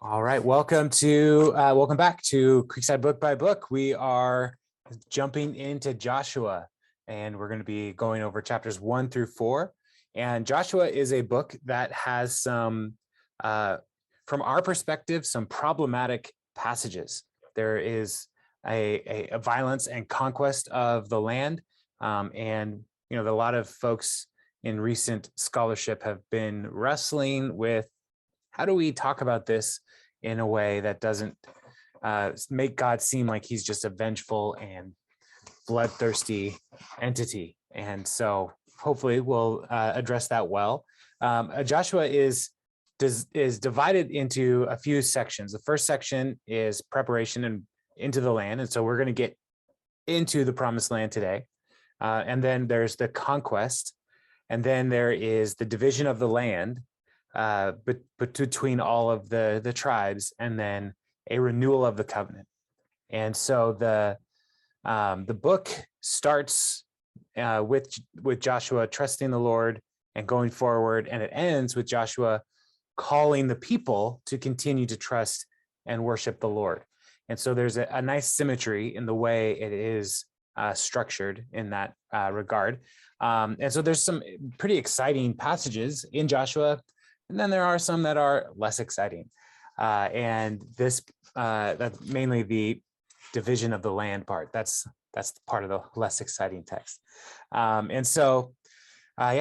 All right, welcome back to Creekside Book by Book. We are jumping into Joshua, and we're going to be going over chapters 1 through 4. And Joshua is a book that has some, from our perspective, some problematic passages. There is a violence and conquest of the land, and a lot of folks in recent scholarship have been wrestling with how do we talk about this in a way that doesn't make God seem like he's just a vengeful and bloodthirsty entity. And so hopefully we'll address that well. Joshua is divided into a few sections. The first section is preparation and into the land. And so we're going to get into the promised land today. And then there's the conquest. And then there is the division of the land, but between all of the tribes, and then a renewal of the covenant. And so the book starts with Joshua trusting the Lord and going forward, and it ends with Joshua calling the people to continue to trust and worship the Lord. And so there's a nice symmetry in the way it is structured in that regard. And so there's some pretty exciting passages in Joshua, and then there are some that are less exciting. And this, that's mainly the division of the land part. That's part of the less exciting text. And so,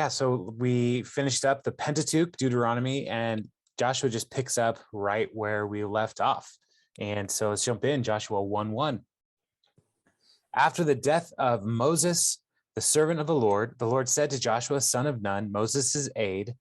so we finished up the Pentateuch, Deuteronomy, and Joshua just picks up right where we left off. And so let's jump in, Joshua 1:1. After the death of Moses, the servant of the Lord said to Joshua, son of Nun, Moses' aide,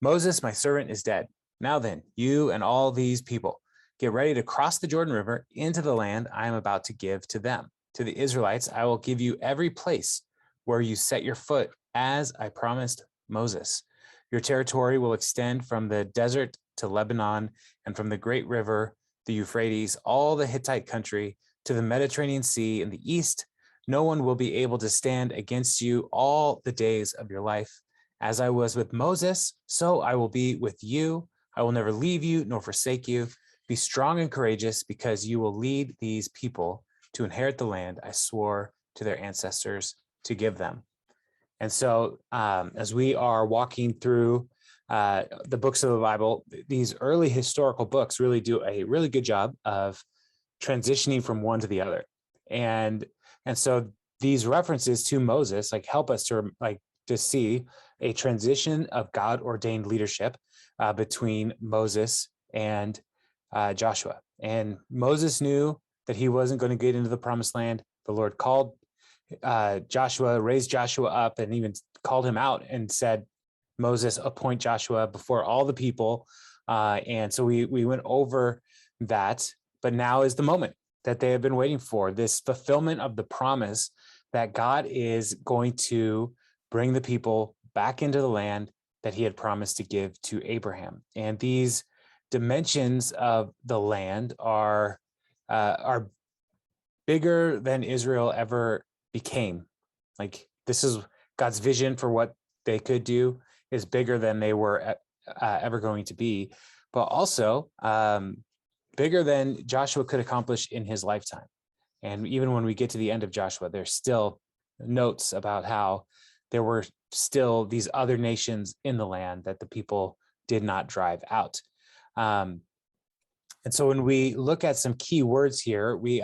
Moses, my servant, is dead. Now then, you and all these people, get ready to cross the Jordan River into the land I am about to give to them. To the Israelites, I will give you every place where you set your foot, as I promised Moses. Your territory will extend from the desert to Lebanon, and from the great river, the Euphrates, all the Hittite country, to the Mediterranean Sea in the east. No one will be able to stand against you all the days of your life. As I was with Moses, so I will be with you. I will never leave you nor forsake you. Be strong and courageous, because you will lead these people to inherit the land I swore to their ancestors to give them. And so as we are walking through the books of the Bible, these early historical books really do a really good job of transitioning from one to the other. And so these references to Moses help us to see a transition of God-ordained leadership between Moses and Joshua. And Moses knew that he wasn't going to get into the promised land. The Lord called Joshua, raised Joshua up, and even called him out and said, Moses, appoint Joshua before all the people. And so we went over that, but now is the moment that they have been waiting for, this fulfillment of the promise that God is going to bring the people back into the land that he had promised to give to Abraham. And these dimensions of the land are bigger than Israel ever became. This is God's vision for what they could do is bigger than they were ever going to be, but also bigger than Joshua could accomplish in his lifetime. And even when we get to the end of Joshua, there's still notes about how there were still these other nations in the land that the people did not drive out. And so when we look at some key words here, we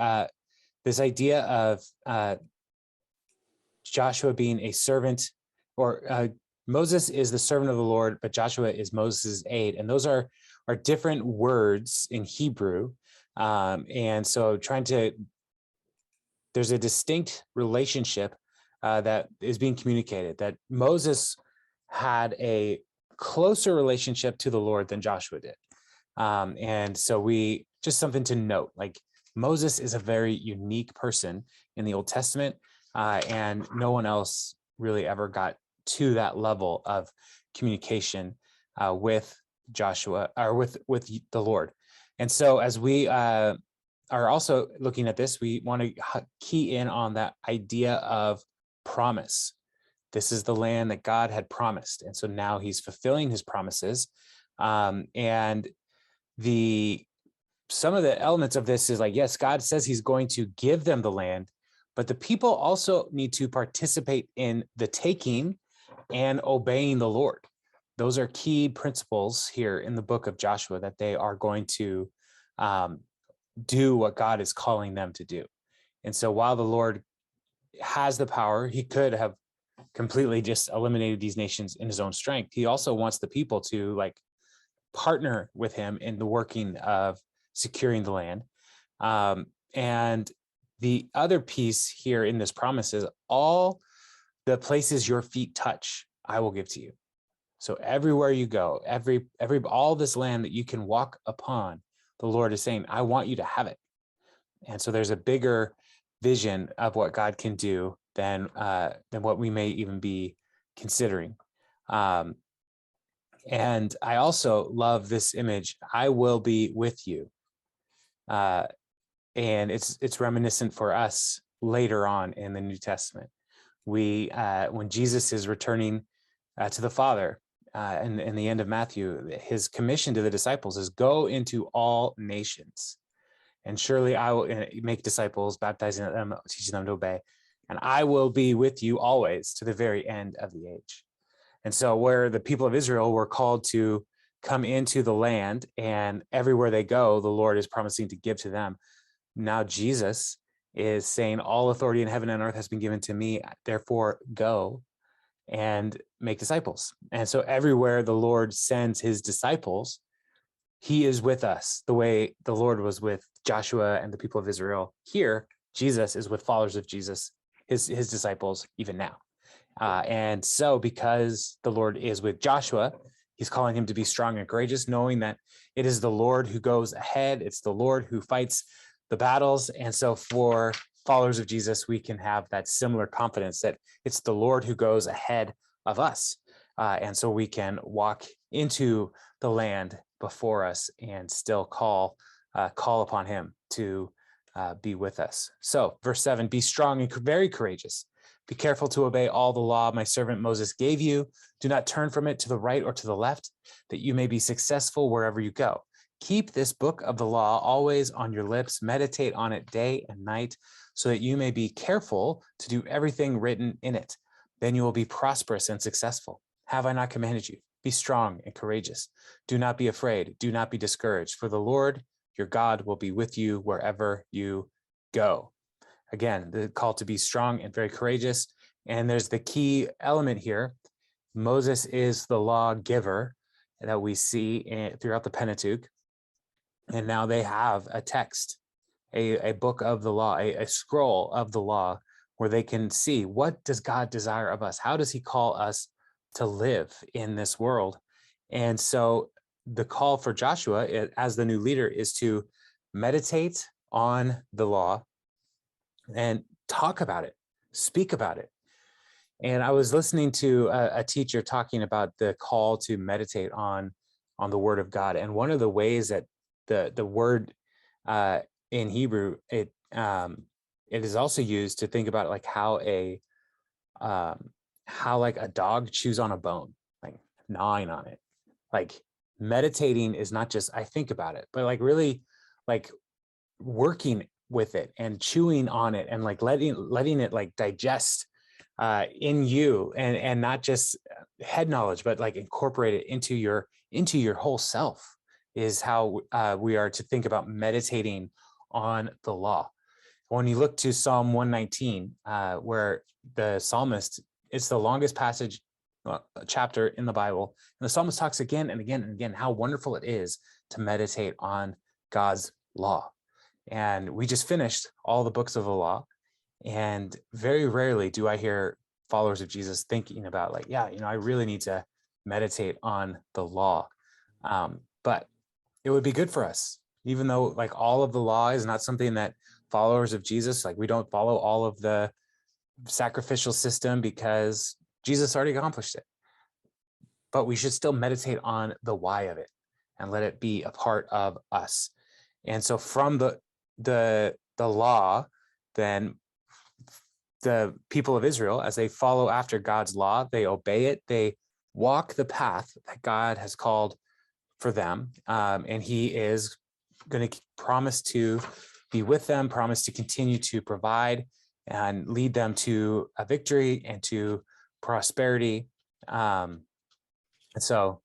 this idea of Joshua being a servant, or Moses is the servant of the Lord, but Joshua is Moses' aide. And those are different words in Hebrew. And so there's a distinct relationship that is being communicated, that Moses had a closer relationship to the Lord than Joshua did. And so just something to note, Moses is a very unique person in the Old Testament, and no one else really ever got to that level of communication with Joshua, or with the Lord. And so as we are also looking at this, we want to key in on that idea of promise. This is the land that God had promised. And so now he's fulfilling his promises. And some of the elements of this is like, yes, God says he's going to give them the land, but the people also need to participate in the taking and obeying the Lord. Those are key principles here in the book of Joshua, that they are going to do what God is calling them to do. And so while the Lord has the power, he could have completely just eliminated these nations in his own strength. He also wants the people to like partner with him in the working of securing the land. And the other piece here in this promise is all the places your feet touch, I will give to you. So everywhere you go, all this land that you can walk upon, the Lord is saying, I want you to have it. And so there's a bigger vision of what God can do than what we may even be considering. And I also love this image, I will be with you. And it's reminiscent for us later on in the New Testament. When Jesus is returning to the Father in the end of Matthew, his commission to the disciples is go into all nations. And surely I will make disciples, baptizing them, teaching them to obey. And I will be with you always to the very end of the age. And so where the people of Israel were called to come into the land, and everywhere they go, the Lord is promising to give to them. Now Jesus is saying, all authority in heaven and earth has been given to me. Therefore, go and make disciples. And so everywhere the Lord sends his disciples, he is with us the way the Lord was with Joshua and the people of Israel. Here, Jesus is with followers of Jesus, his disciples, even now. And so because the Lord is with Joshua, he's calling him to be strong and courageous, knowing that it is the Lord who goes ahead. It's the Lord who fights the battles. And so for followers of Jesus, we can have that similar confidence that it's the Lord who goes ahead of us. And so we can walk into the land before us and still call upon him to be with us. So verse 7, be strong and very courageous. Be careful to obey all the law my servant Moses gave you. Do not turn from it to the right or to the left, that you may be successful wherever you go. Keep this book of the law always on your lips. Meditate on it day and night, so that you may be careful to do everything written in it. Then you will be prosperous and successful. Have I not commanded you? Be strong and courageous. Do not be afraid. Do not be discouraged, for the Lord your God will be with you wherever you go. Again, the call to be strong and very courageous. And there's the key element here. Moses is the lawgiver that we see throughout the Pentateuch. And now they have a text, a book of the law, a scroll of the law, where they can see, what does God desire of us? How does he call us to live in this world? And so the call for Joshua as the new leader is to meditate on the law and talk about it, speak about it. And I was listening to a teacher talking about the call to meditate on the word of God. And one of the ways that the word in Hebrew, it is also used to think about like how like a dog chews on a bone, like gnawing on it. Like meditating is not just I think about it, but like really like working with it and chewing on it and like letting it like digest in you, and not just head knowledge, but like incorporate it into your whole self, is how we are to think about meditating on the law. When you look to Psalm 119, where the psalmist, it's the longest passage chapter in the Bible, and the psalmist talks again and again and again how wonderful it is to meditate on God's law. And we just finished all the books of the law, and very rarely do I hear followers of Jesus thinking about like, yeah, I really need to meditate on the law. But it would be good for us, even though like all of the law is not something that followers of Jesus, like we don't follow all of the sacrificial system because Jesus already accomplished it. But we should still meditate on the why of it and let it be a part of us. And so from the law, then the people of Israel, as they follow after God's law, they obey it, they walk the path that God has called for them. And he is going to promise to be with them, promise to continue to provide and lead them to a victory and to prosperity. And so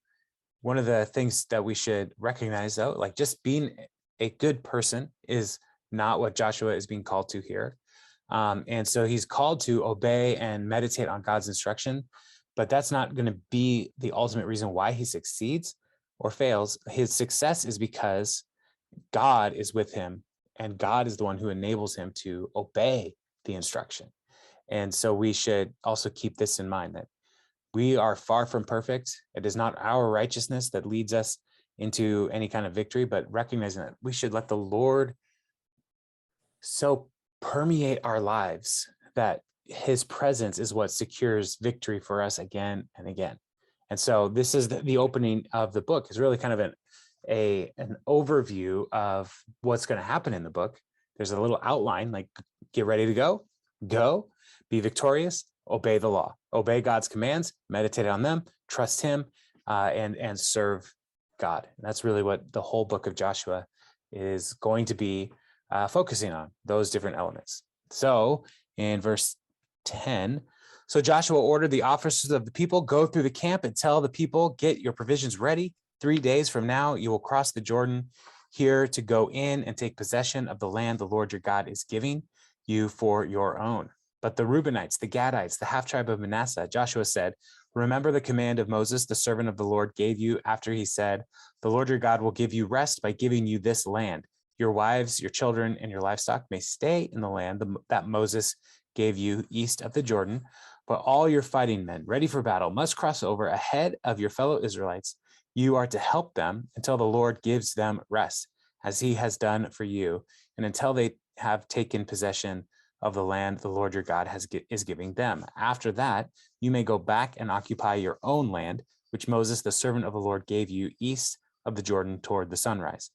one of the things that we should recognize, though, like just being a good person is not what Joshua is being called to here. And so he's called to obey and meditate on God's instruction, but that's not going to be the ultimate reason why he succeeds or fails. His success is because God is with him, and God is the one who enables him to obey the instruction. And so we should also keep this in mind, that we are far from perfect. It is not our righteousness that leads us into any kind of victory, but recognizing that we should let the Lord so permeate our lives that his presence is what secures victory for us again and again. And so this is the opening of the book, is really kind of an overview of what's going to happen in the book. There's a little outline, like get ready to go, be victorious, obey the law, obey God's commands, meditate on them, trust him, and serve God. And that's really what the whole book of Joshua is going to be focusing on, those different elements. So in verse 10, so Joshua ordered the officers of the people, go through the camp and tell the people, get your provisions ready. 3 days from now, you will cross the Jordan here to go in and take possession of the land the Lord your God is giving you for your own. But the Reubenites, the Gadites, the half-tribe of Manasseh, Joshua said, remember the command of Moses, the servant of the Lord, gave you after he said, the Lord your God will give you rest by giving you this land. Your wives, your children, and your livestock may stay in the land that Moses gave you east of the Jordan, but all your fighting men ready for battle must cross over ahead of your fellow Israelites. You are to help them until the Lord gives them rest, as he has done for you, and until they have taken possession of the land the Lord your God is giving them. After that, you may go back and occupy your own land, which Moses, the servant of the Lord, gave you east of the Jordan toward the sunrise.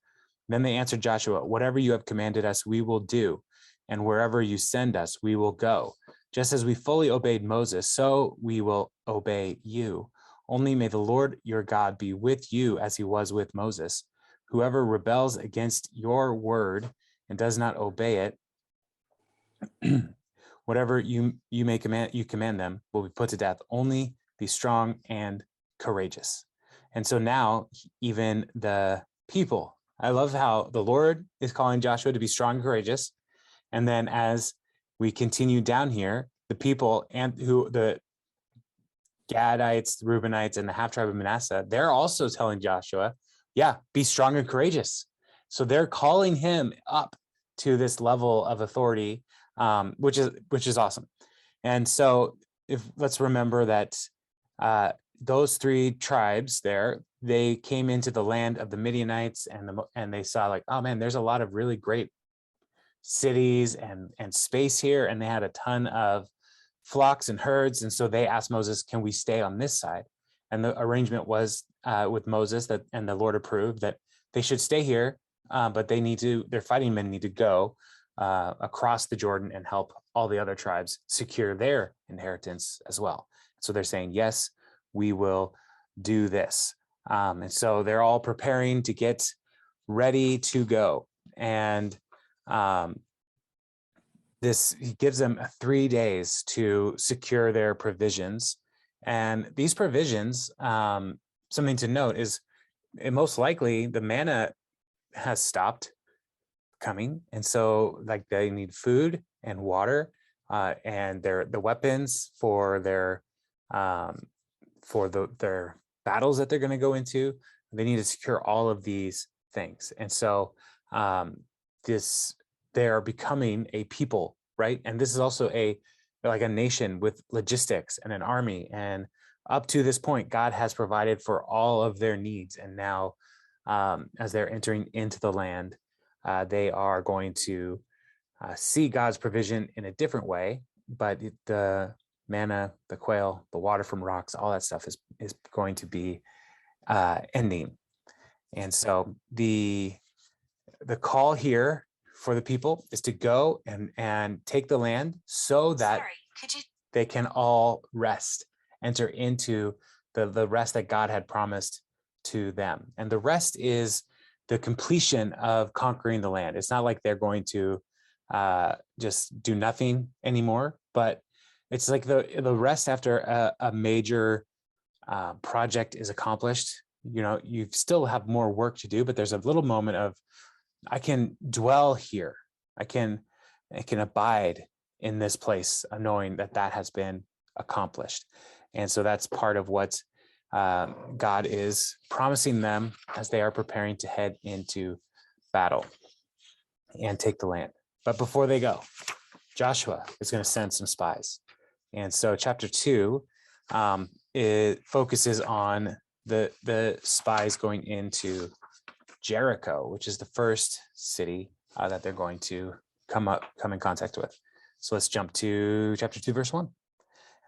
Then they answered Joshua, whatever you have commanded us, we will do, and wherever you send us, we will go. Just as we fully obeyed Moses, so we will obey you. Only may the Lord your God be with you as he was with Moses. Whoever rebels against your word and does not obey it, whatever you command them will be put to death. Only be strong and courageous. And so now even the people, I love how the Lord is calling Joshua to be strong and courageous. And then as we continue down here, the people and the Gadites, the Reubenites, and the half-tribe of Manasseh, they're also telling Joshua, yeah, be strong and courageous. So they're calling him up to this level of authority, which is awesome. And so let's remember that those three tribes there, they came into the land of the Midianites, and they saw like, oh man, there's a lot of really great cities and space here, and they had a ton of flocks and herds, and so they asked Moses, can we stay on this side? And the arrangement was with Moses and the Lord approved that they should stay here, but their fighting men need to go across the Jordan and help all the other tribes secure their inheritance as well. So they're saying, yes, we will do this. And so they're all preparing to get ready to go. And this gives them 3 days to secure their provisions. And these provisions, something to note is most likely the manna has stopped coming. And so like they need food and water and the weapons for their battles that they're going to go into. They need to secure all of these things. And so they're becoming a people, right? And this is also like a nation with logistics and an army. And up to this point, God has provided for all of their needs. And now as they're entering into the land, they are going to see God's provision in a different way, but the manna, the quail, the water from rocks, all that stuff is going to be ending. And so the call here for the people is to go and take the land so that they can all rest, enter into the rest that God had promised to them. And the rest is the completion of conquering the land. It's not like they're going to just do nothing anymore, but it's like the rest after a major project is accomplished. You still have more work to do, but there's a little moment of, I can dwell here. I can abide in this place, knowing that has been accomplished. And so that's part of what God is promising them as they are preparing to head into battle and take the land. But before they go, Joshua is going to send some spies. And so chapter 2, it focuses on the spies going into Jericho, which is the first city that they're going to come in contact with. So let's jump to chapter 2, verse 1. And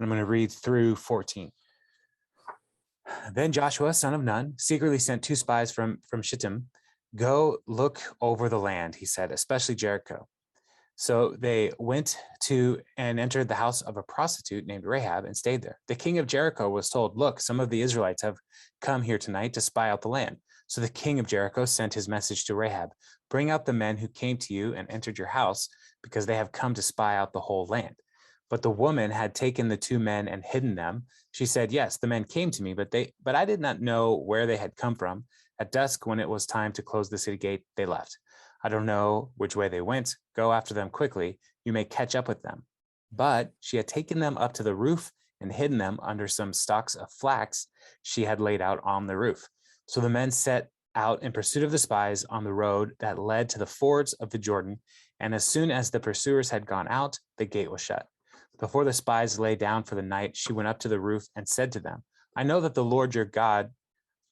I'm going to read through 14. Then Joshua, son of Nun, secretly sent 2 spies from Shittim. Go look over the land, he said, especially Jericho. So they went to and entered the house of a prostitute named Rahab and stayed there. The king of Jericho was told, look, some of the Israelites have come here tonight to spy out the land. So the king of Jericho sent his message to Rahab, bring out the men who came to you and entered your house, because they have come to spy out the whole land. But the woman had taken the 2 men and hidden them. She said, yes, the men came to me, but I did not know where they had come from. At dusk, when it was time to close the city gate, they left. I don't know which way they went. Go after them quickly. You may catch up with them. But she had taken them up to the roof and hidden them under some stalks of flax she had laid out on the roof. So the men set out in pursuit of the spies on the road that led to the fords of the Jordan. And as soon as the pursuers had gone out, the gate was shut. Before the spies lay down for the night, she went up to the roof and said to them, I know that the Lord your God,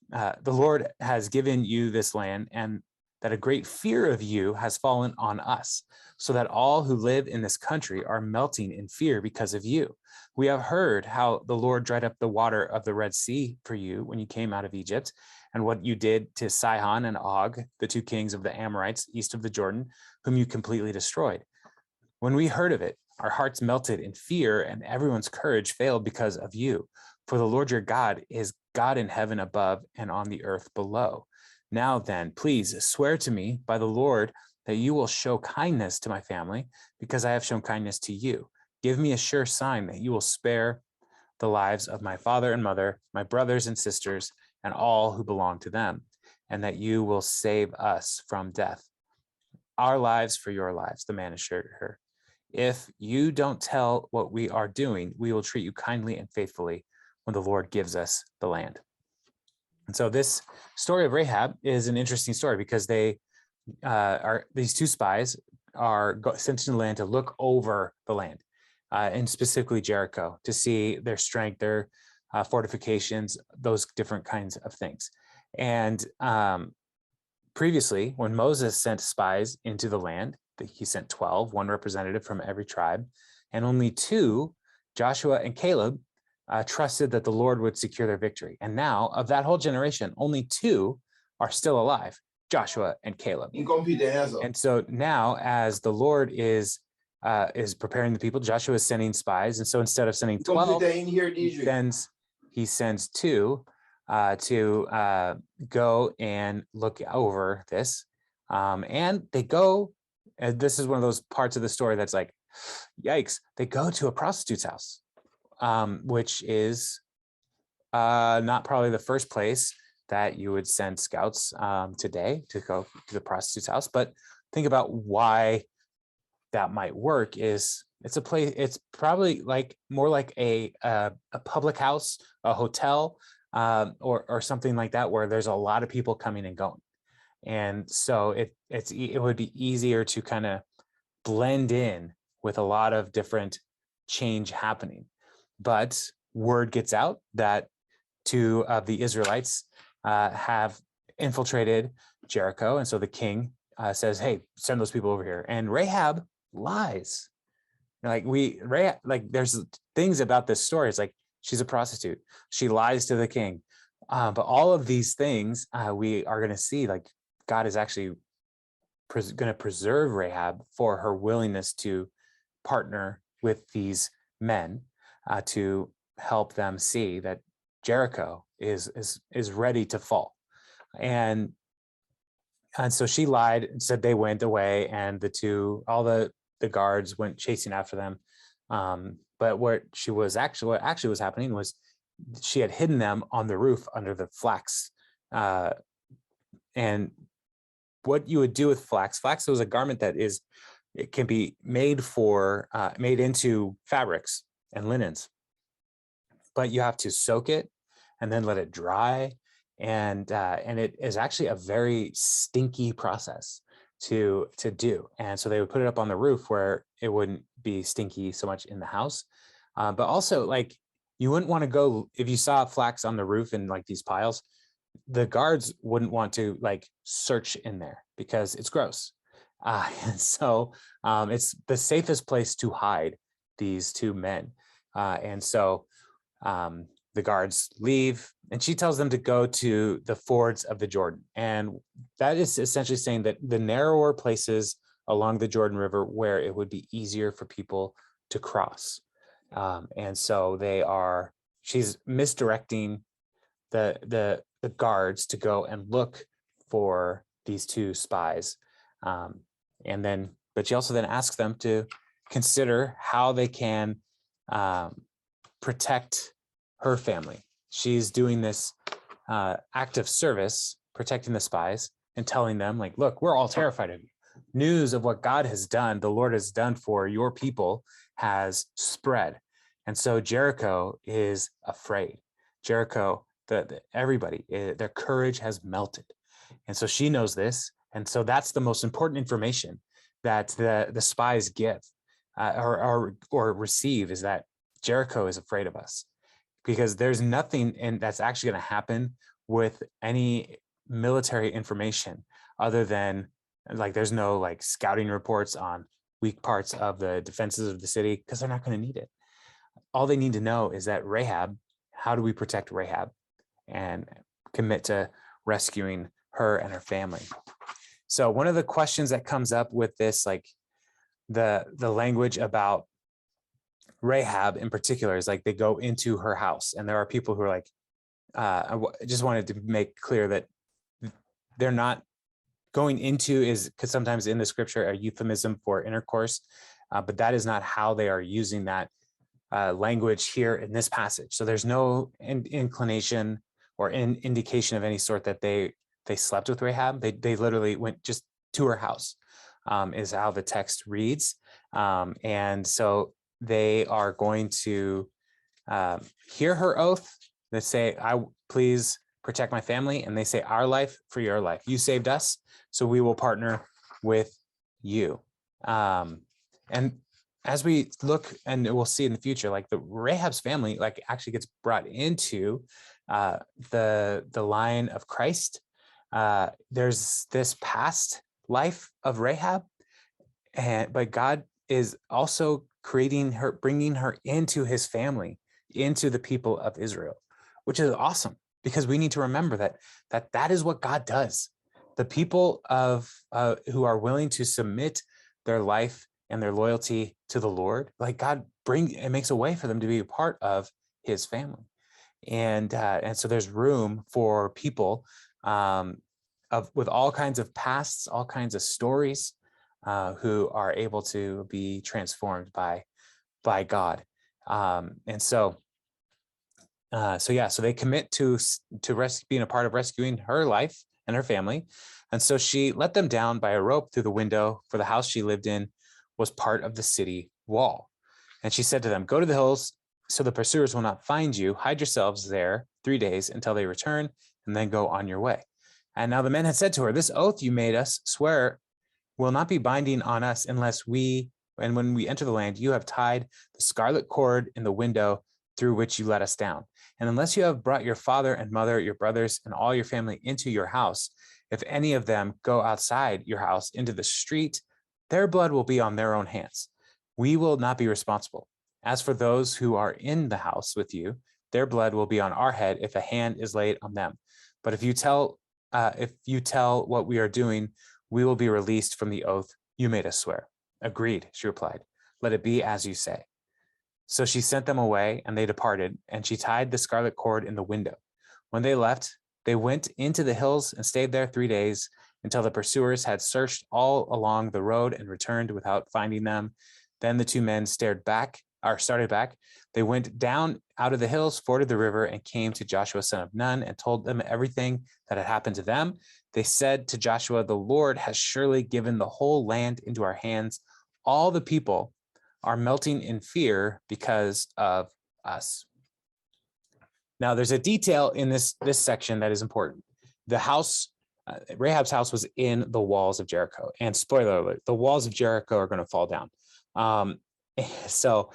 the Lord has given you this land, and that a great fear of you has fallen on us, so that all who live in this country are melting in fear because of you. We have heard how the Lord dried up the water of the Red Sea for you when you came out of Egypt, and what you did to Sihon and Og, the 2 kings of the Amorites east of the Jordan, whom you completely destroyed. When we heard of it, our hearts melted in fear, and everyone's courage failed because of you. For the Lord your God is God in heaven above and on the earth below. Now then, please swear to me by the Lord that you will show kindness to my family, because I have shown kindness to you. Give me a sure sign that you will spare the lives of my father and mother, my brothers and sisters, and all who belong to them, and that you will save us from death. Our lives for your lives, the man assured her. If you don't tell what we are doing, we will treat you kindly and faithfully when the Lord gives us the land. And so this story of Rahab is an interesting story, because these 2 spies are sent to the land to look over the land, and specifically Jericho, to see their strength, their fortifications, those different kinds of things. And previously, when Moses sent spies into the land, he sent 12, 1 representative from every tribe, and only 2, Joshua and Caleb, trusted that the Lord would secure their victory. And now, of that whole generation, only 2 are still alive, Joshua and Caleb. And so now, as the Lord is preparing the people, Joshua is sending spies. And so instead of sending 12, he sends 2 to go and look over this. And they go, and this is one of those parts of the story that's like, yikes, they go to a prostitute's house, which is not probably the first place that you would send scouts today, to go to the prostitute's house. But think about why that might work. It's a place, it's probably like more like a public house, a hotel, or something like that, where there's a lot of people coming and going. And so it would be easier to kind of blend in with a lot of different change happening. But word gets out that 2 of the Israelites have infiltrated Jericho. And so the king says, hey, send those people over here. And Rahab lies. There's things about this story. It's like, she's a prostitute. She lies to the king. But all of these things we are going to see, like, God is actually going to preserve Rahab for her willingness to partner with these men to help them see that Jericho is ready to fall. And so she lied and said they went away, and all the guards went chasing after them. But what actually was happening was she had hidden them on the roof under the flax. And what you would do with flax was a garment it can be made into fabrics and linens, but you have to soak it and then let it dry. And it is actually a very stinky process to do. And so they would put it up on the roof where it wouldn't be stinky so much in the house. But also, like, you wouldn't want to go, if you saw flax on the roof in like these piles, the guards wouldn't want to like search in there because it's gross. And so it's the safest place to hide these two men. And so the guards leave, and she tells them to go to the fords of the Jordan. And that is essentially saying that the narrower places along the Jordan River where it would be easier for people to cross. And so she's misdirecting the guards to go and look for these two spies. But she also then asks them to consider how they can protect her family. She's doing this act of service, protecting the spies and telling them, like, look, we're all terrified of you. News of what God has done, the Lord has done for your people, has spread. And so Jericho is afraid. Jericho, everybody, their courage has melted. And so she knows this. And so that's the most important information that the spies give or receive, is that Jericho is afraid of us, because there's nothing that's actually going to happen with any military information other than, like, there's no like scouting reports on weak parts of the defenses of the city, because they're not going to need it. All they need to know is that Rahab, how do we protect Rahab and commit to rescuing her and her family? So one of the questions that comes up with this, like the language about Rahab in particular, is like they go into her house, and there are people who are like, I just wanted to make clear that they're not going into, is because sometimes in the scripture a euphemism for intercourse, but that is not how they are using that language here in this passage. So there's no inclination or indication of any sort that they slept with Rahab. They literally went just to her house, is how the text reads. And so they are going to hear her oath. They say, please protect my family. And they say, our life for your life. You saved us, so we will partner with you. And as we look, and we'll see in the future, like the Rahab's family, like actually gets brought into the line of Christ. There's this past life of Rahab, but God is also creating her, bringing her into his family, into the people of Israel, which is awesome, because we need to remember that is what God does. The people who are willing to submit their life and their loyalty to the Lord, like God makes a way for them to be a part of his family. And so there's room for people with all kinds of pasts, all kinds of stories, who are able to be transformed by God. So they commit to being a part of rescuing her life and her family. And so she let them down by a rope through the window, for the house she lived in was part of the city wall. And she said to them, go to the hills so the pursuers will not find you. Hide yourselves there 3 days until they return, and then go on your way. And now the men had said to her, this oath you made us swear will not be binding on us unless when we enter the land, you have tied the scarlet cord in the window through which you let us down. And unless you have brought your father and mother, your brothers, and all your family into your house, if any of them go outside your house into the street, their blood will be on their own hands. We will not be responsible. As for those who are in the house with you, their blood will be on our head if a hand is laid on them. But if you tell what we are doing, we will be released from the oath you made us swear. Agreed, she replied. Let it be as you say. So she sent them away, and they departed, and she tied the scarlet cord in the window. When they left, They went into the hills and stayed there 3 days until the pursuers had searched all along the road and returned without finding them. Then the two men started back. They went down out of the hills, forded the river, and came to Joshua, son of Nun, and told them everything that had happened to them. They said to Joshua, "The Lord has surely given the whole land into our hands. All the people are melting in fear because of us." Now, there's a detail in this section that is important. The house, Rahab's house, was in the walls of Jericho. And spoiler alert, the walls of Jericho are going to fall down. So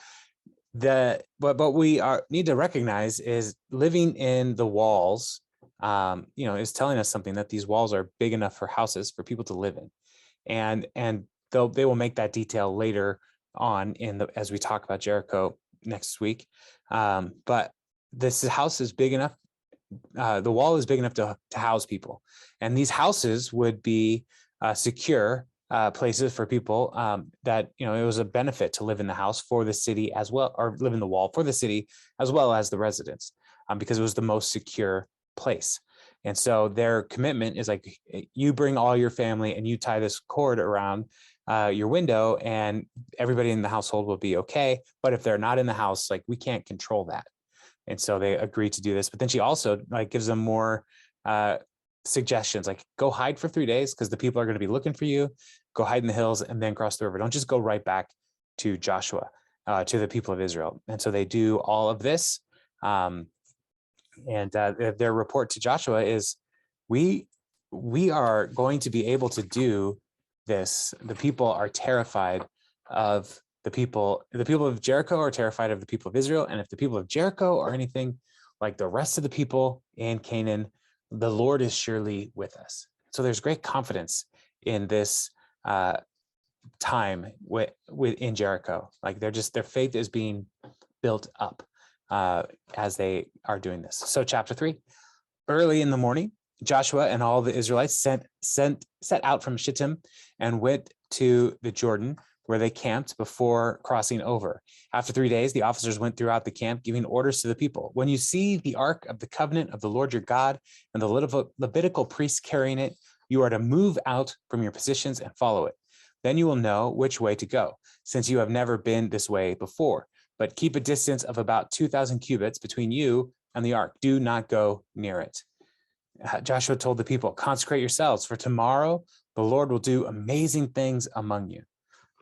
what we need to recognize is living in the walls, is telling us something, that these walls are big enough for houses for people to live in, and they will make that detail later on as we talk about Jericho next week. But this house is big enough. The wall is big enough to house people, and these houses would be secure places for people, that it was a benefit to live in the house for the city as well, or live in the wall for the city as well as the residents, because it was the most secure place. And so their commitment is like, you bring all your family and you tie this cord around your window, and everybody in the household will be okay. But if they're not in the house, like, we can't control that. And so they agree to do this. But then she also gives them more suggestions, like, go hide for 3 days because the people are going to be looking for you. Go hide in the hills and then cross the river. Don't just go right back to Joshua, to the people of Israel. And so they do all of this. And their report to Joshua is, we are going to be able to do this. The people are terrified of the people of Jericho are terrified of the people of Israel. And if the people of Jericho are anything like the rest of the people in Canaan, the Lord is surely with us. So there's great confidence in this time in Jericho. Like, their faith is being built up as they are doing this. So chapter 3, early in the morning, Joshua and all the Israelites set out from Shittim and went to the Jordan, where they camped before crossing over. After 3 days, the officers went throughout the camp, giving orders to the people. When you see the ark of the covenant of the Lord your God and the Levitical priests carrying it, you are to move out from your positions and follow it. Then you will know which way to go, since you have never been this way before. But keep a distance of about 2,000 cubits between you and the ark. Do not go near it. Joshua told the people, consecrate yourselves, for tomorrow the Lord will do amazing things among you.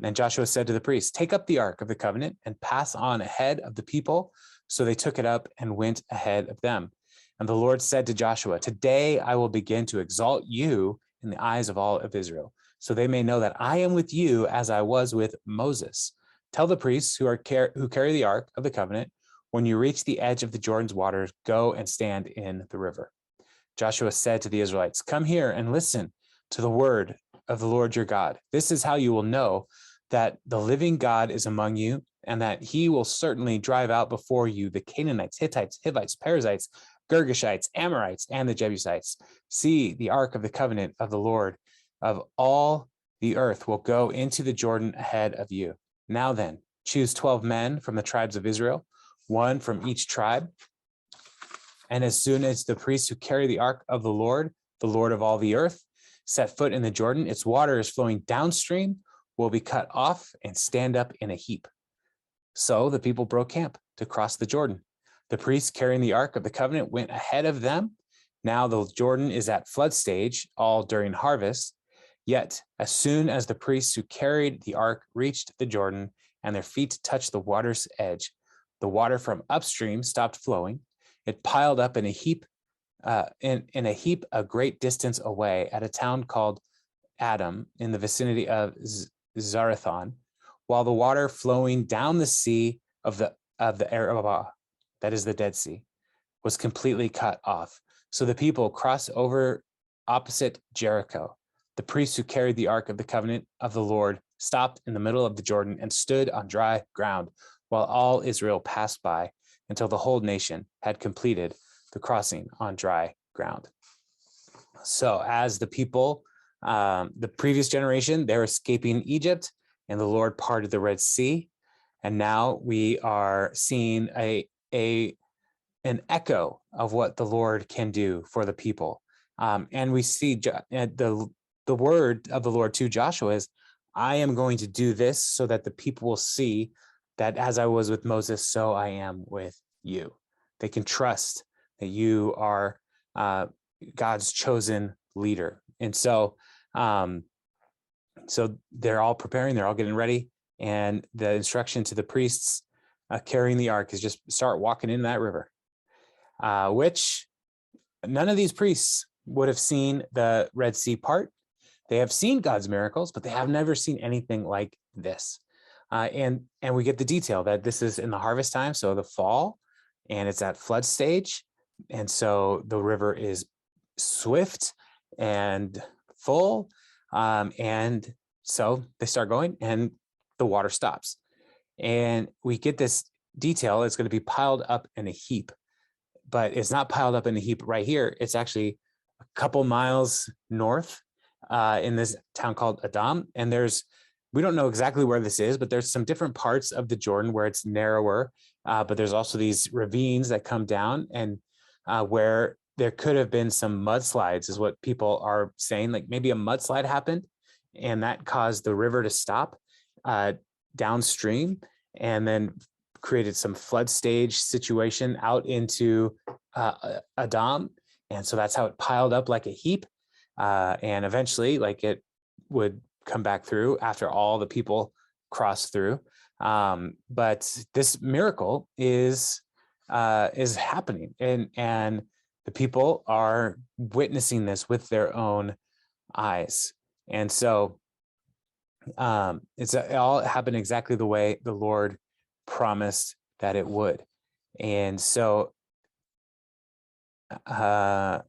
And Joshua said to the priests, take up the ark of the covenant and pass on ahead of the people. So they took it up and went ahead of them. And the Lord said to Joshua, today I will begin to exalt you in the eyes of all of Israel, so they may know that I am with you as I was with Moses. Tell the priests who carry the ark of the covenant, when you reach the edge of the Jordan's waters, go and stand in the river. Joshua said to the Israelites, come here and listen to the word of the Lord your God. This is how you will know that the living God is among you, and that he will certainly drive out before you the Canaanites, Hittites, Hivites, Perizzites, Girgashites, Amorites, and the Jebusites. See, the ark of the covenant of the Lord of all the earth will go into the Jordan ahead of you. Now then, choose 12 men from the tribes of Israel, one from each tribe. And as soon as the priests who carry the ark of the Lord of all the earth, set foot in the Jordan, its water is flowing downstream, will be cut off and stand up in a heap. So the people broke camp to cross the Jordan. The priests carrying the ark of the covenant went ahead of them. Now the Jordan is at flood stage, all during harvest. Yet as soon as the priests who carried the ark reached the Jordan and their feet touched the water's edge, the water from upstream stopped flowing. It piled up in a heap, a great distance away at a town called Adam in the vicinity of Zarathon, while the water flowing down the sea of the Arabah, that is the Dead Sea, was completely cut off. So the people crossed over opposite Jericho. The priests who carried the ark of the covenant of the Lord stopped in the middle of the Jordan and stood on dry ground, while all Israel passed by until the whole nation had completed the crossing on dry ground. So as the people, the previous generation, they're escaping Egypt, and the Lord parted the Red Sea. And now we are seeing a an echo of what the Lord can do for the people. And we see the word of the Lord to Joshua is, I am going to do this so that the people will see that as I was with Moses, so I am with you. They can trust that you are God's chosen leader. And so they're all preparing, they're all getting ready. And the instruction to the priests carrying the ark is just start walking into that river, which none of these priests would have seen the Red Sea part. They have seen God's miracles, but they have never seen anything like this. And we get the detail that this is in the harvest time, so the fall, and it's at flood stage. And so the river is swift and full. And so they start going and the water stops. And we get this detail. It's going to be piled up in a heap, but it's not piled up in a heap right here. It's actually a couple miles north in this town called Adam. And we don't know exactly where this is, but there's some different parts of the Jordan where it's narrower, but there's also these ravines that come down, and where there could have been some mudslides is what people are saying. Like maybe a mudslide happened and that caused the river to stop downstream and then created some flood stage situation out into Adam. And so that's how it piled up like a heap. And eventually like it would come back through after all the people crossed through. But this miracle is happening, and the people are witnessing this with their own eyes. And so it all happened exactly the way the Lord promised that it would. And so, yeah,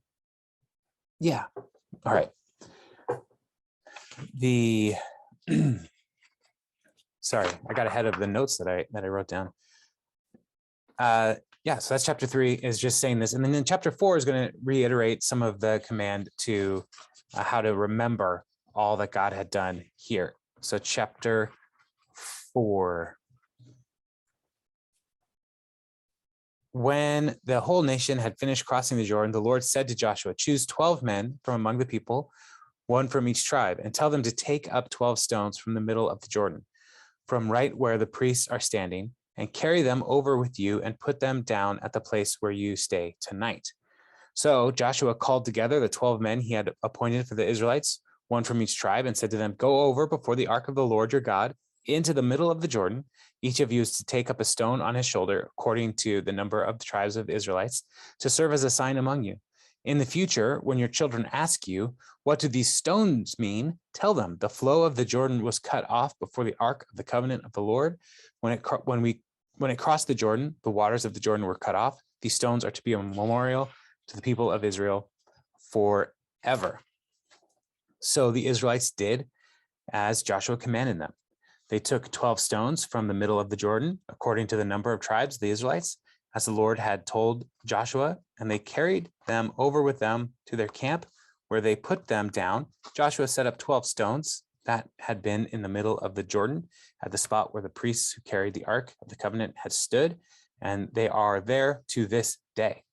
all right. Sorry, I got ahead of the notes that I wrote down. Yeah, so that's chapter 3 is just saying this. And then in chapter 4 is going to reiterate some of the command to how to remember all that God had done here. So chapter 4. When the whole nation had finished crossing the Jordan, the Lord said to Joshua, choose 12 men from among the people, one from each tribe, and tell them to take up 12 stones from the middle of the Jordan, from right where the priests are standing, and carry them over with you and put them down at the place where you stay tonight. So Joshua called together the 12 men he had appointed for the Israelites, one from each tribe, and said to them, go over before the ark of the Lord your God into the middle of the Jordan. Each of you is to take up a stone on his shoulder, according to the number of the tribes of the Israelites, to serve as a sign among you. In the future, when your children ask you, what do these stones mean? Tell them, the flow of the Jordan was cut off before the ark of the covenant of the Lord. When it crossed the Jordan, the waters of the Jordan were cut off. These stones are to be a memorial to the people of Israel forever. So the Israelites did as Joshua commanded them. They took 12 stones from the middle of the Jordan, according to the number of tribes of the Israelites, as the Lord had told Joshua, and they carried them over with them to their camp, where they put them down. Joshua set up 12 stones that had been in the middle of the Jordan at the spot where the priests who carried the Ark of the Covenant had stood, and they are there to this day.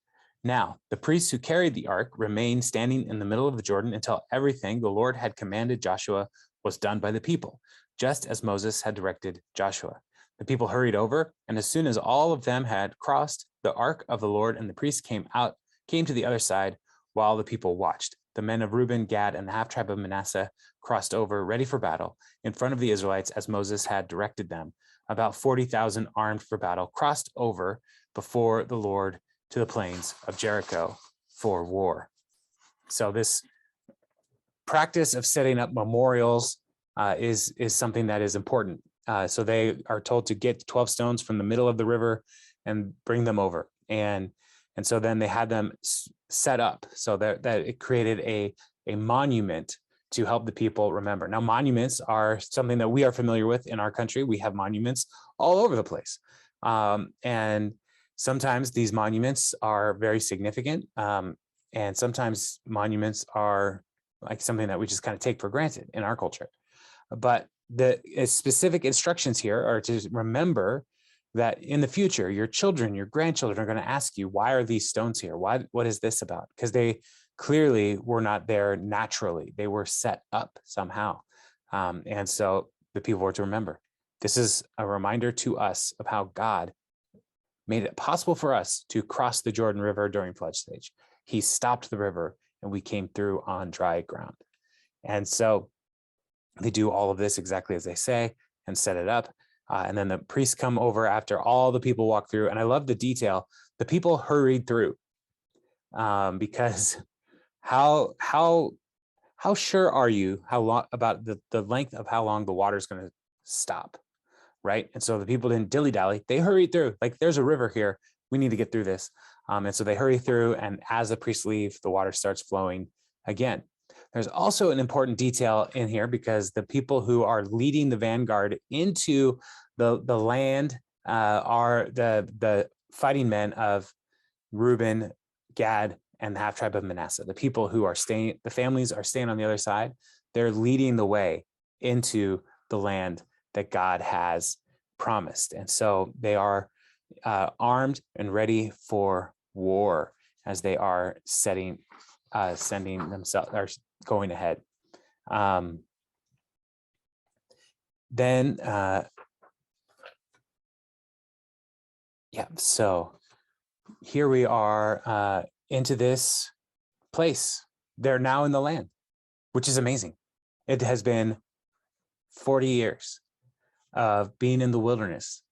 Now, the priests who carried the Ark remained standing in the middle of the Jordan until everything the Lord had commanded Joshua was done by the people, just as Moses had directed Joshua. The people hurried over, and as soon as all of them had crossed, the ark of the Lord and the priests came to the other side while the people watched. The men of Reuben, Gad, and the half-tribe of Manasseh crossed over, ready for battle, in front of the Israelites as Moses had directed them. About 40,000 armed for battle crossed over before the Lord to the plains of Jericho for war. So this practice of setting up memorials is something that is important. So they are told to get 12 stones from the middle of the river and bring them over. And so then they had them set up so that it created a monument to help the people remember. Now, monuments are something that we are familiar with in our country. We have monuments all over the place. And sometimes these monuments are very significant. And sometimes monuments are like something that we just kind of take for granted in our culture. But the specific instructions here are to remember that in the future, your children, your grandchildren are going to ask you, why are these stones here? What is this about? Because they clearly were not there naturally. They were set up somehow. And so the people were to remember. This is a reminder to us of how God made it possible for us to cross the Jordan River during flood stage. He stopped the river and we came through on dry ground. And so they do all of this exactly as they say and set it up. And then the priests come over after all the people walk through. And I love the detail. The people hurried through because how sure are you how long about the length of how long the water is going to stop? Right. And so the people didn't dilly-dally. They hurried through. Like, there's a river here. We need to get through this. And so they hurry through. And as the priests leave, the water starts flowing again. There's also an important detail in here because the people who are leading the vanguard into the land are the fighting men of Reuben, Gad, and the half tribe of Manasseh. The people who are staying, the families are staying on the other side. They're leading the way into the land that God has promised. And so they are armed and ready for war as they are sending themselves, or going ahead. So here we are into this place. They're now in the land, which is amazing. It has been 40 years of being in the wilderness,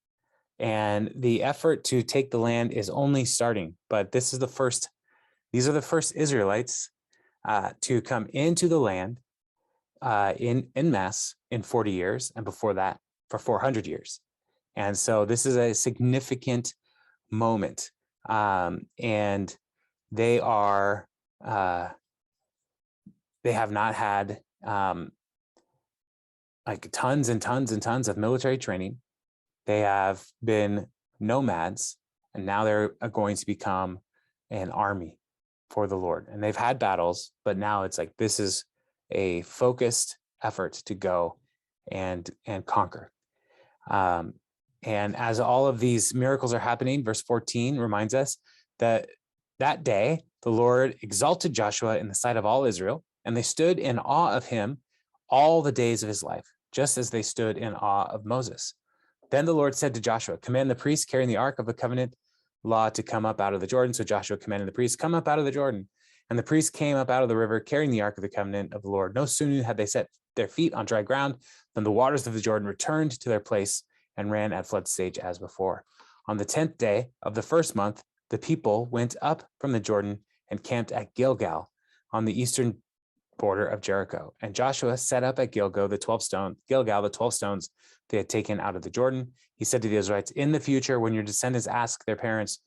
and the effort to take the land is only starting. But these are the first Israelites to come into the land in mass in 40 years, and before that for 400 years. And so this is a significant moment. And they are, they have not had like tons and tons and tons of military training. They have been nomads, and now they're going to become an army for the Lord. And they've had battles, but now it's like, this is a focused effort to go and conquer. And as all of these miracles are happening, verse 14 reminds us that that day, the Lord exalted Joshua in the sight of all Israel, and they stood in awe of him all the days of his life, just as they stood in awe of Moses. Then the Lord said to Joshua, command the priests carrying the ark of the covenant law to come up out of the Jordan. So Joshua commanded the priests, come up out of the Jordan. And the priests came up out of the river carrying the ark of the covenant of the Lord. No sooner had they set their feet on dry ground than the waters of the Jordan returned to their place and ran at flood stage as before. On the 10th day of the first month, the people went up from the Jordan and camped at Gilgal on the eastern border of Jericho. And Joshua set up at Gilgal the 12 stones they had taken out of the Jordan. He said to the Israelites, in the future, when your descendants ask their parents,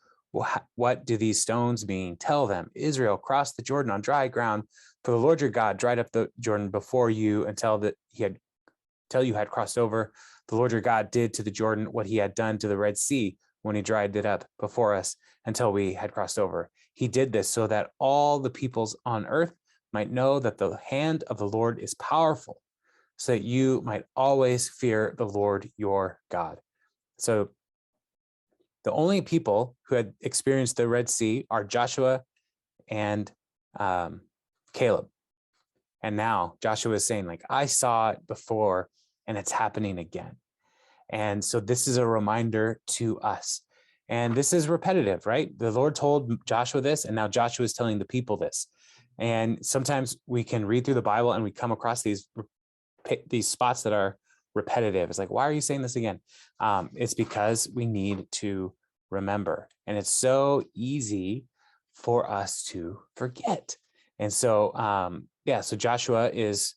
what do these stones mean? Tell them, Israel crossed the Jordan on dry ground, for the Lord your God dried up the Jordan before you until you had crossed over. The Lord your God did to the Jordan what he had done to the Red Sea when he dried it up before us until we had crossed over. He did this so that all the peoples on earth might know that the hand of the Lord is powerful, so that you might always fear the Lord your God. So the only people who had experienced the Red Sea are Joshua and Caleb. And now Joshua is saying, like, I saw it before and it's happening again. And so this is a reminder to us. And this is repetitive, right? The Lord told Joshua this, and now Joshua is telling the people this. And sometimes we can read through the Bible and we come across these spots that are repetitive. It's like, why are you saying this again? It's because we need to remember. And it's so easy for us to forget. And so, so Joshua is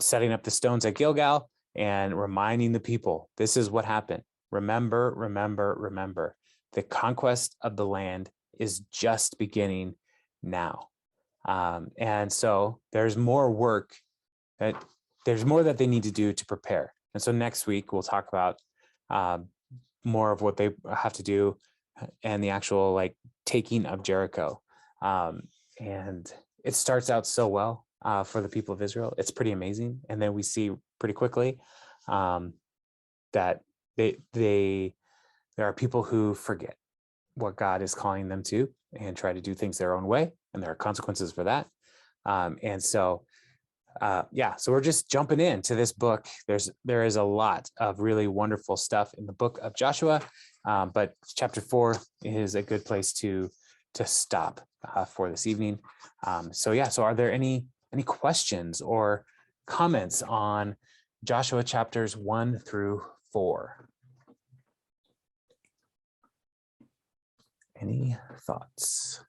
setting up the stones at Gilgal and reminding the people, this is what happened. Remember, remember, remember. The conquest of the land is just beginning now. And so there's more work there's more that they need to do to prepare. And so next week we'll talk about more of what they have to do and the actual like taking of Jericho. And it starts out so well for the people of Israel. It's pretty amazing. And then we see pretty quickly that they there are people who forget what God is calling them to and try to do things their own way, and there are consequences for that. So we're just jumping into this book. There is a lot of really wonderful stuff in the book of Joshua, but chapter 4 is a good place to stop for this evening. So are there any questions or comments on Joshua chapters 1 through 4? Any thoughts?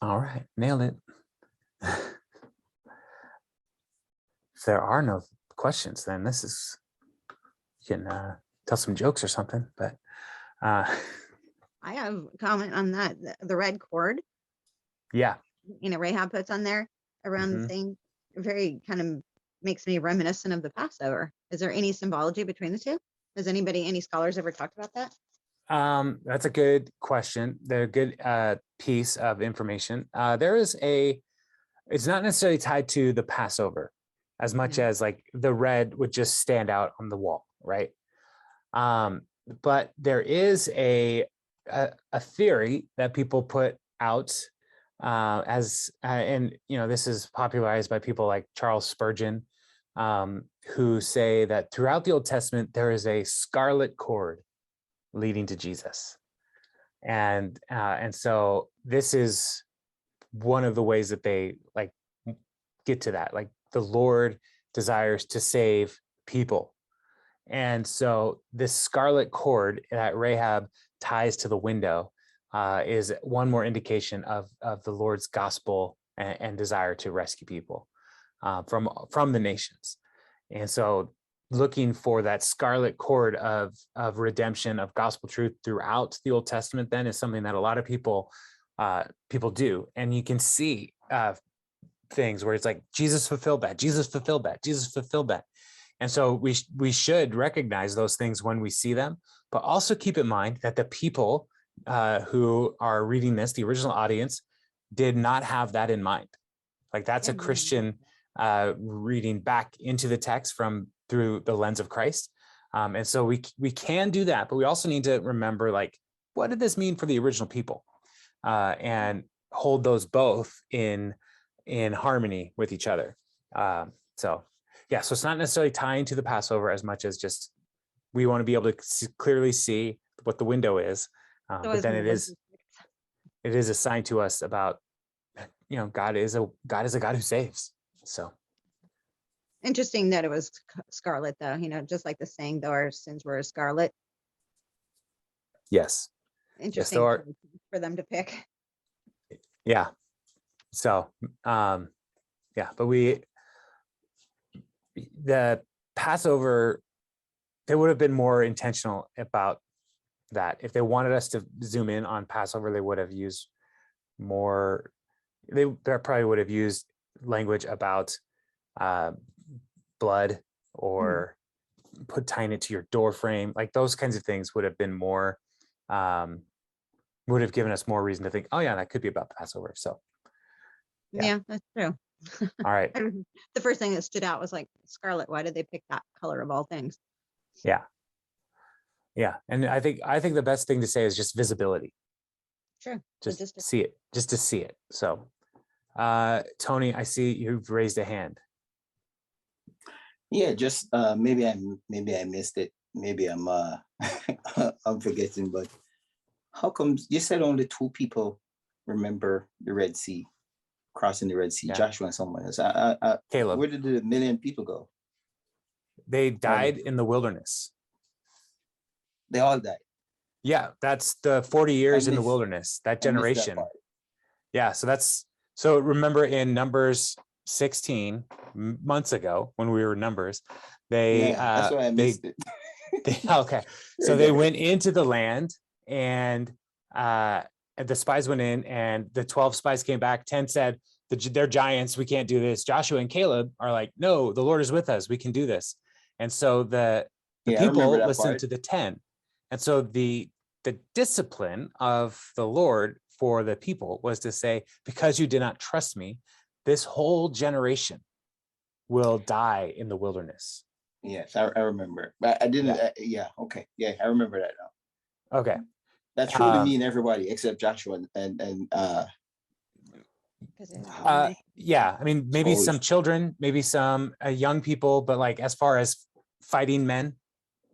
All right, nailed it. If there are no questions, then you can tell some jokes or something. But I have a comment on that. The red cord, yeah, Rahab puts on there around the thing, very kind of makes me reminiscent of the Passover. Is there any symbology between the two? Has any scholars ever talked about that? That's a good question. They're a good piece of information. It's not necessarily tied to the Passover as much as like the red would just stand out on the wall, right? But there is a theory that people put out this is popularized by people like Charles Spurgeon, who say that throughout the Old Testament, there is a scarlet cord leading to Jesus. And so this is one of the ways that they like get to that. Like the Lord desires to save people. And so this scarlet cord that Rahab ties to the window is one more indication of the Lord's gospel and desire to rescue people from the nations. And so looking for that scarlet cord of redemption, of gospel truth throughout the Old Testament then is something that a lot of people do. And you can see things where it's like, Jesus fulfilled that, Jesus fulfilled that, Jesus fulfilled that. And so we should recognize those things when we see them, but also keep in mind that the people who are reading this, the original audience, did not have that in mind. Like that's a Christian reading back into the text through the lens of Christ. And so we can do that, but we also need to remember, like, what did this mean for the original people? And hold those both in harmony with each other. So it's not necessarily tying to the Passover as much as just we want to be able to clearly see what the window is. But then it is a sign to us about, God is a God who saves. So interesting that it was scarlet, though, just like the saying, though our sins were scarlet. Yes. Interesting for them to pick. Yeah. So, but the Passover, they would have been more intentional about that. If they wanted us to zoom in on Passover, they would have used more, they probably would have used language about blood or tying it to your door frame. Like those kinds of things would have been more, would have given us more reason to think, oh yeah, that could be about the Passover. So yeah, that's true. All right. The first thing that stood out was like scarlet. Why did they pick that color of all things? Yeah. And I think the best thing to say is just visibility. Sure. Just to see it. So Tony, I see you've raised a hand. Yeah, just maybe I missed it. Maybe I'm I'm forgetting, but how come you said only 2 people remember the Red Sea, crossing the Red Sea, Joshua and someone else? Caleb. Where did the 1 million people go? They died in the wilderness. They all died. Yeah, that's the 40 years in the wilderness, that generation. So remember in Numbers 16 months ago when we were Numbers, that's why I missed it. Okay. So they went into the land and the spies went in and the 12 spies came back. 10 said, they're giants. We can't do this. Joshua and Caleb are like, no, the Lord is with us. We can do this. And so the people listened to the 10. And so the discipline of the Lord for the people was to say, because you did not trust me, this whole generation will die in the wilderness. Yes, I remember. But I didn't. Yeah. Okay. Yeah, I remember that now. Okay. That surely mean everybody except Joshua and 'Cause it was yeah, I mean, maybe Suppose. some children, maybe some young people, but like as far as fighting men,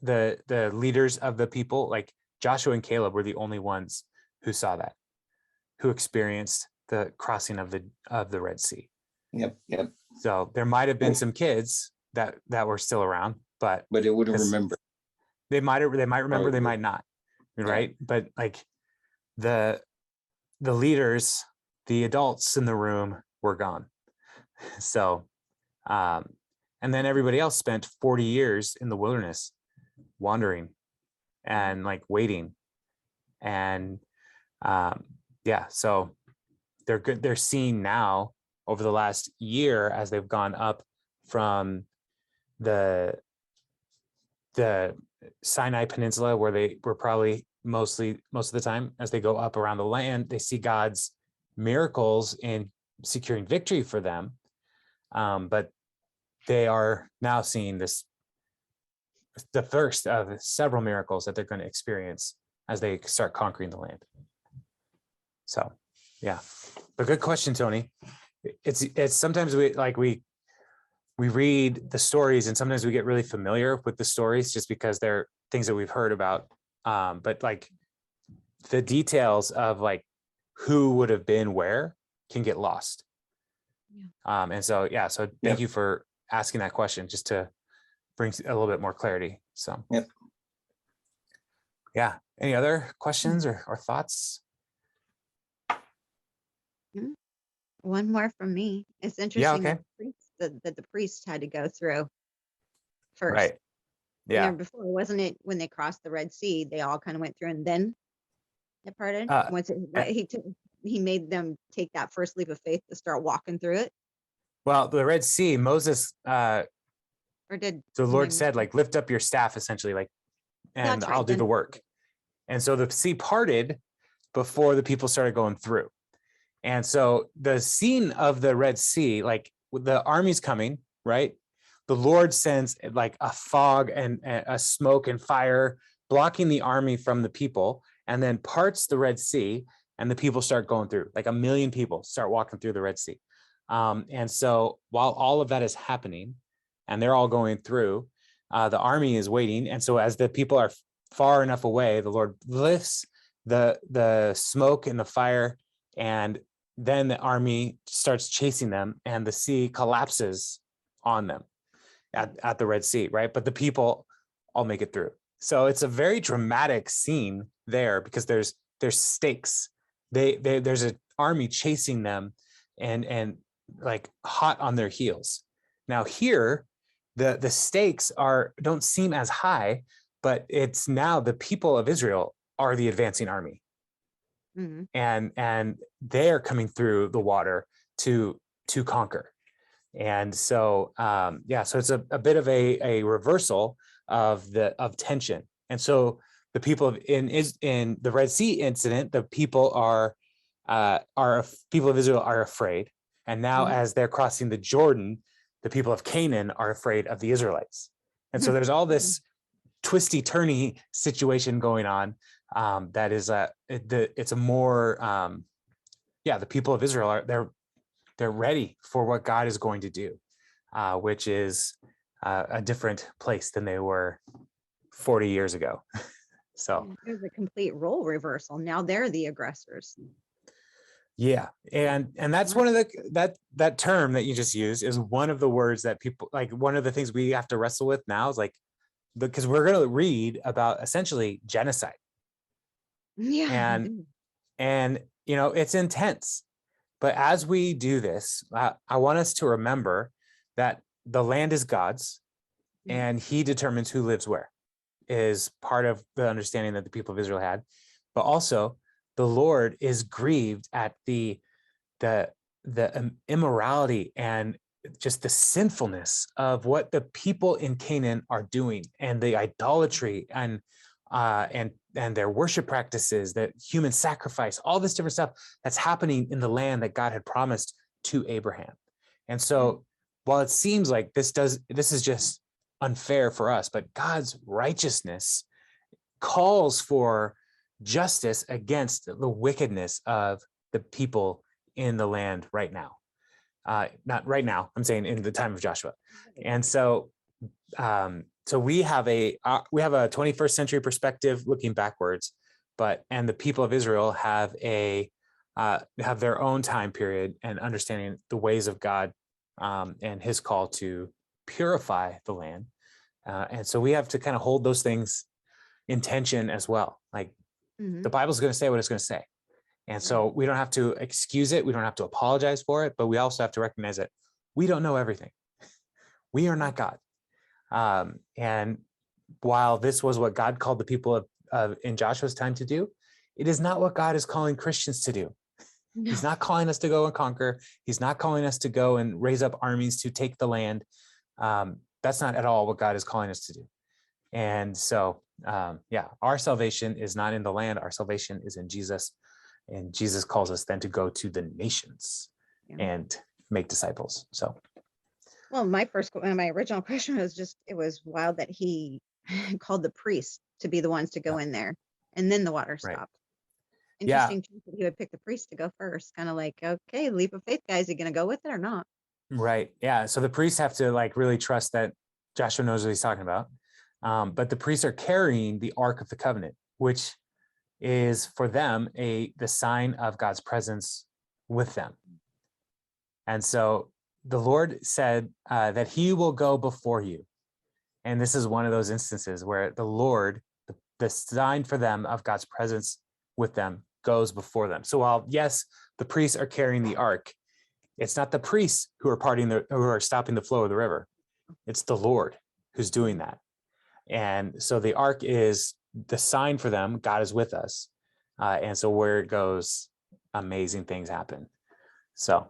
the leaders of the people, like Joshua and Caleb were the only ones who saw that, who experienced the crossing of the Red Sea. Yep. So there might have been some kids that were still around, but But they wouldn't 'cause remember. they might remember, they Right. might not, right? But like the leaders, the adults in the room were gone. So and then everybody else spent 40 years in the wilderness wandering and like waiting. And yeah, so they're seeing now over the last year as they've gone up from the Sinai Peninsula, where they were probably most of the time, as they go up around the land, they see God's miracles in securing victory for them. But they are now seeing the first of several miracles that they're going to experience as they start conquering the land. So, yeah, but good question, Tony. It's sometimes we read the stories and sometimes we get really familiar with the stories just because they're things that we've heard about. But like the details of like who would have been where can get lost. Yeah. And so, yeah, so thank you for asking that question just to bring a little bit more clarity. So, yeah. Any other questions or thoughts? one more from me. It's interesting that the priest had to go through first. Right. Yeah. Before, wasn't it when they crossed the Red Sea, they all kind of went through and then it parted? He made them take that first leap of faith to start walking through it. Well, the Red Sea, Moses, or did the Lord said, like, lift up your staff, essentially, like, and I'll do the work. And so the sea parted before the people started going through. And so the scene of the Red Sea, like the army's coming, right? The Lord sends like a fog and a smoke and fire blocking the army from the people, and then parts the Red Sea, and the people start going through. Like 1 million people start walking through the Red Sea. And so while all of that is happening and they're all going through, the army is waiting. And so as the people are far enough away, the Lord lifts the smoke and the fire, and then the army starts chasing them, and the sea collapses on them at the Red Sea, right? But the people all make it through. So it's a very dramatic scene there because there's stakes. There's an army chasing them and like hot on their heels. Now here, the stakes don't seem as high, but it's now the people of Israel are the advancing army. Mm-hmm. And they're coming through the water to conquer. And so so it's a bit of a reversal of tension. And so the people in the Red Sea incident, the people people of Israel are afraid. And now as they're crossing the Jordan, the people of Canaan are afraid of the Israelites. And so there's all this twisty turny situation going on. That is it's a more the people of Israel they're ready for what God is going to do, which is a different place than they were 40 years ago. So there's a complete role reversal. Now they're the aggressors. Yeah, and that's one of that term that you just used is one of the words that people, like, one of the things we have to wrestle with now is like, because we're going to read about essentially genocide. Yeah. And it's intense. But as we do this, I want us to remember that the land is God's, and he determines who lives where, is part of the understanding that the people of Israel had. But also the Lord is grieved at the immorality and just the sinfulness of what the people in Canaan are doing, and the idolatry and their worship practices, that human sacrifice, all this different stuff that's happening in the land that God had promised to Abraham. And so while it seems like this is just unfair for us, but God's righteousness calls for justice against the wickedness of the people in the land right now. Not right now, I'm saying in the time of Joshua. And so so we have a 21st century perspective looking backwards, and the people of Israel have their own time period and understanding the ways of God and his call to purify the land. And so we have to kind of hold those things in tension as well. Like the Bible's going to say what it's going to say. And so we don't have to excuse it. We don't have to apologize for it, but we also have to recognize that we don't know everything. We are not God. And while this was what God called the people of in Joshua's time to do, it is not what God is calling Christians to do. No. He's not calling us to go and conquer. He's not calling us to go and raise up armies to take the land. That's not at all what God is calling us to do. And so, our salvation is not in the land. Our salvation is in Jesus. And Jesus calls us then to go to the nations and make disciples. So, well, my original question was just, it was wild that he called the priests to be the ones to go in there, and then the water stopped. Right. Interesting that he would pick the priest to go first. Kind of like, okay, leap of faith, guys. Are you going to go with it or not? Right. Yeah. So the priests have to like really trust that Joshua knows what he's talking about. But the priests are carrying the Ark of the Covenant, which is for them the sign of God's presence with them. And so the Lord said that he will go before you. And this is one of those instances where the Lord, the sign for them of God's presence with them, goes before them. So while, yes, the priests are carrying the ark, it's not the priests who are stopping the flow of the river. It's the Lord who's doing that. And so the ark is the sign for them. God is with us. And so where it goes, amazing things happen. So,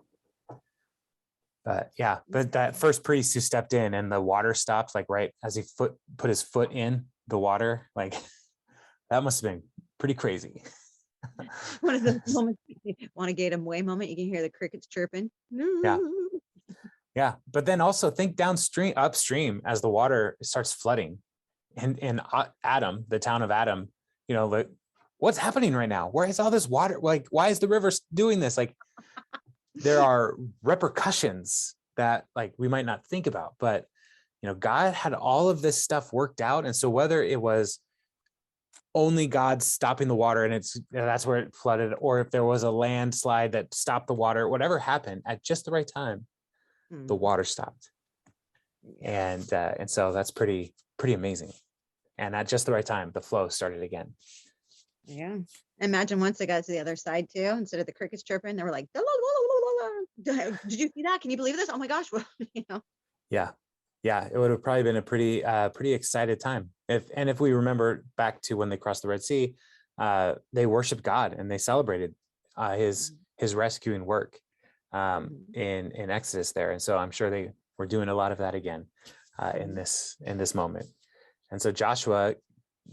but that first priest who stepped in and the water stopped, like right as he put his foot in the water, like that must have been pretty crazy. One of those moments, want to get him away moment. You can hear the crickets chirping. Yeah. But then also think upstream as the water starts flooding. And in Adam, the town of Adam, like, what's happening right now? Where is all this water? Like, why is the river doing this? Like, there are repercussions that like we might not think about, but God had all of this stuff worked out. And so whether it was only God stopping the water and that's where it flooded, or if there was a landslide that stopped the water, whatever happened at just the right time, the water stopped. And so that's pretty amazing. And at just the right time, the flow started again. Yeah. Imagine once they got to the other side too, instead of the crickets chirping, they were like, la, la, la, la, la. Did you see that? Can you believe this? Oh my gosh. Yeah. It would have probably been a pretty excited time. If we remember back to when they crossed the Red Sea, they worshiped God and they celebrated his rescuing work in Exodus there. And so I'm sure they were doing a lot of that again in this moment. And so Joshua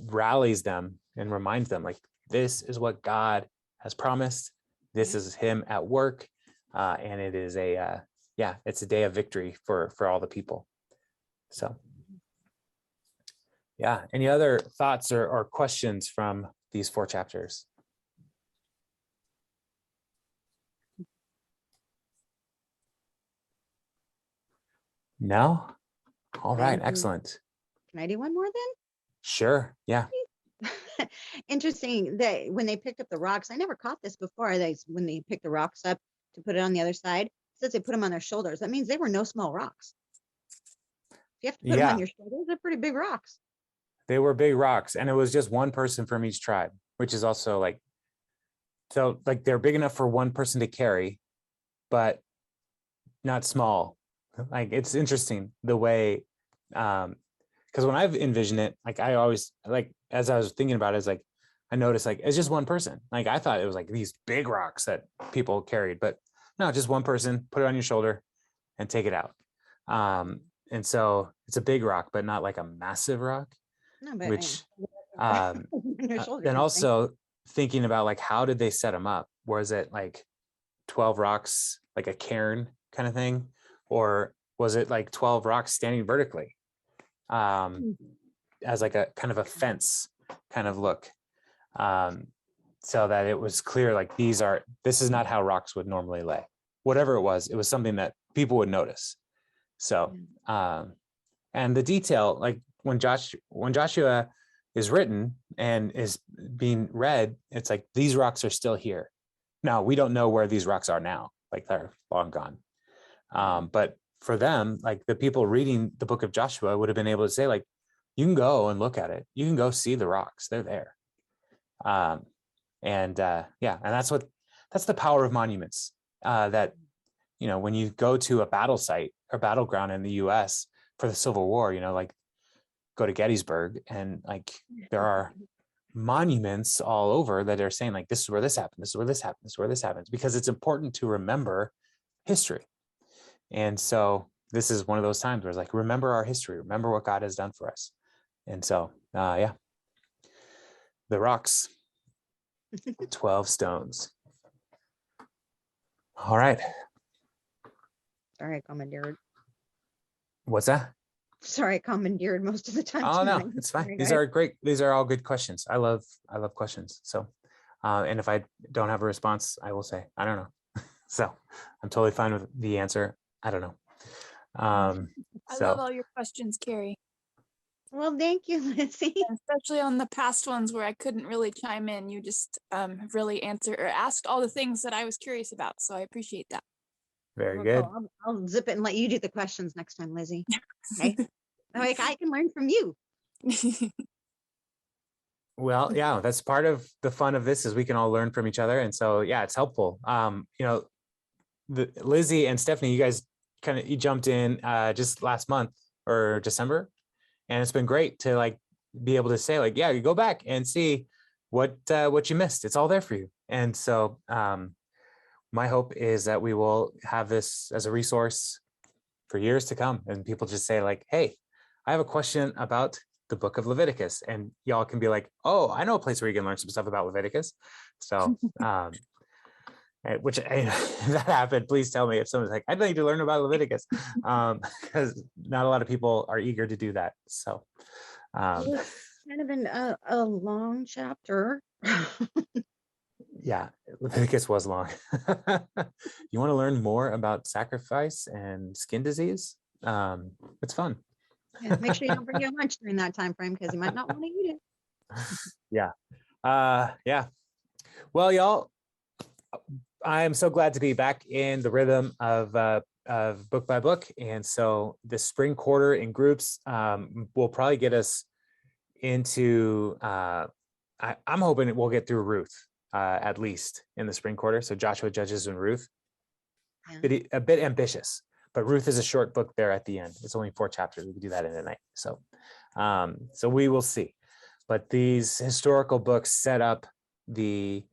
rallies them and reminds them, like, this is what God has promised. This is him at work. And it is it's a day of victory for all the people. So, yeah. Any other thoughts or questions from these 4 chapters? No? All right. Excellent. Can I do one more then? Sure. Yeah. Interesting that when they picked up the rocks, I never caught this before. When they picked the rocks up to put it on the other side, it says they put them on their shoulders. That means they were no small rocks. You have to put them on your shoulders. They're pretty big rocks. They were big rocks, and it was just one person from each tribe, which is also they're big enough for one person to carry, but not small. Like, it's interesting the way, because when I've envisioned it, like I always as I was thinking about it, it's like I noticed like it's just one person. Like I thought it was like these big rocks that people carried, but no, just one person, put it on your shoulder and take it out. And so it's a big rock, but not like a massive rock. No, but which then also thinking about like how did they set them up? Was it like 12 rocks, like a cairn kind of thing, or Was it like 12 rocks standing vertically? As like a kind of a fence kind of look. So that it was clear, like this is not how rocks would normally lay. Whatever it was something that people would notice. So, and the detail, like when Joshua is written and is being read, it's like, these rocks are still here. Now, we don't know where these rocks are now, like they're long gone. But for them, like the people reading the book of Joshua would have been able to say, like, you can go and look at it. You can go see the rocks. They're there. And that's the power of monuments. That, when you go to a battle site or battleground in the US for the Civil War, like go to Gettysburg, and like there are monuments all over that are saying, like, this is where this happened, this is where this happened, this is where this happens, because it's important to remember history. And so this is one of those times where it's like, remember our history, remember what God has done for us. And so, the rocks, 12 stones. All right. Sorry, I commandeered. What's that? Sorry, I commandeered most of the time. Oh, no, it's fine. These are great. These are all good questions. I love questions. So, and if I don't have a response, I will say, I don't know. So I'm totally fine with the answer. I don't know. I love all your questions, Carrie. Well, thank you, Lizzie. And especially on the past ones where I couldn't really chime in. You just really answered or asked all the things that I was curious about. So I appreciate that. Very good. I'll zip it and let you do the questions next time, Lizzie. Okay. Like, I can learn from you. Well, yeah, that's part of the fun of this, is we can all learn from each other. And so, yeah, it's helpful. Lizzie and Stephanie, you guys you jumped in just last month or December. And it's been great to like be able to say, like, yeah, you go back and see what you missed. It's all there for you. And so my hope is that we will have this as a resource for years to come. And people just say, like, hey, I have a question about the book of Leviticus. And y'all can be like, oh, I know a place where you can learn some stuff about Leviticus. So if that happened, please tell me if someone's like, I'd like to learn about Leviticus, because not a lot of people are eager to do that. So It's kind of a long chapter. Yeah, Leviticus was long. You want to learn more about sacrifice and skin disease? It's fun. Yeah, make sure you don't bring your lunch during that time frame, because you might not want to eat it. Yeah. Yeah. Well, y'all, I am so glad to be back in the rhythm of book by book. And so the spring quarter in groups will probably get us into, I'm hoping we'll get through Ruth, at least in the spring quarter. So Joshua, Judges, and Ruth. Yeah. A bit ambitious, but Ruth is a short book there at the end. It's only 4 chapters. We can do that in a night. So, so we will see. But these historical books set up the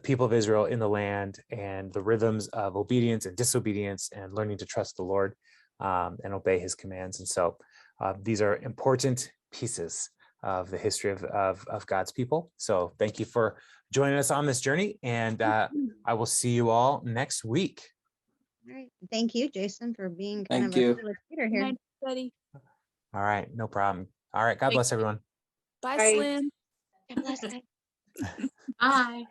people of Israel in the land, and the rhythms of obedience and disobedience, and learning to trust the Lord and obey his commands. And so these are important pieces of the history of God's people. So thank you for joining us on this journey, and I will see you all next week. All right. Thank you, Jason, for being kind Thank of you. a facilitator here. Night, buddy. All right, no problem. All right, God bless everyone. Bye, Bye. Slim. God bless. Bye.